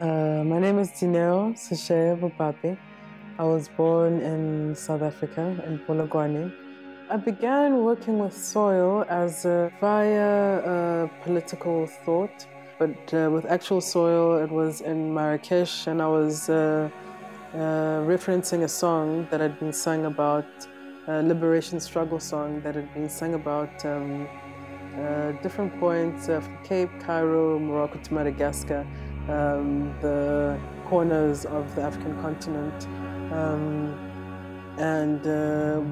My name is Dineo Seshee Bopape. I was born in South Africa, in Polokwane. I began working with soil as via political thought, but with actual soil, it was in Marrakesh, and I was referencing a song that had been sung about, a liberation struggle song that had been sung about different points from Cape, Cairo, Morocco to Madagascar, the corners of the African continent.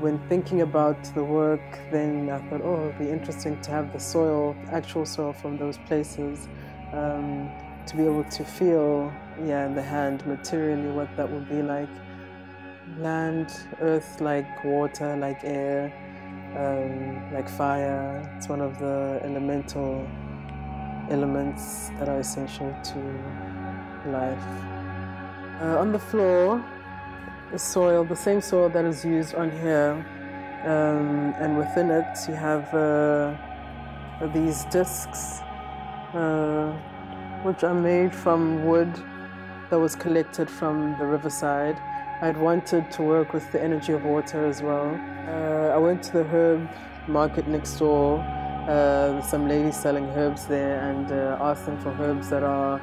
When thinking about the work, then I thought, oh, it would be interesting to have the soil, actual soil from those places, to be able to feel, in the hand, materially, what that would be like. Land, earth, like water, like air, like fire. It's one of the elemental elements that are essential to life. On the floor, the soil, the same soil that is used on here, and within it you have these discs, which are made from wood that was collected from the riverside. I'd wanted to work with the energy of water as well. I went to the herb market next door. Some ladies selling herbs there, and asked them for herbs that are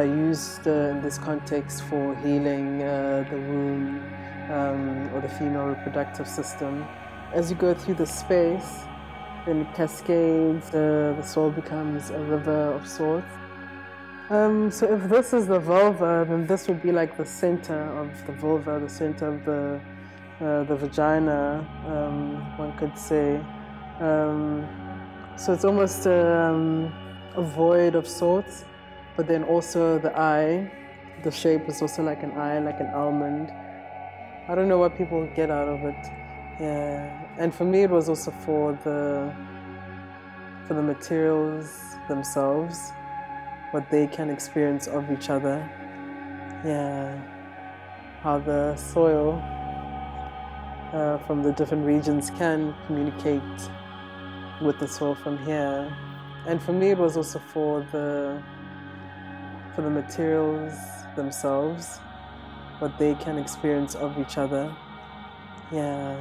used in this context for healing the womb or the female reproductive system. As you go through the space, then it cascades, the soil becomes a river of sorts. So if this is the vulva, then this would be like the center of the vulva, the center of the vagina, one could say. So it's almost a void of sorts, but then also the eye, the shape is also like an eye, like an almond. I don't know what people get out of it. Yeah, and for me it was also for the materials themselves, what they can experience of each other. Yeah, how the soil from the different regions can communicate with the soil from here. And for me it was also for the materials themselves, what they can experience of each other. Yeah.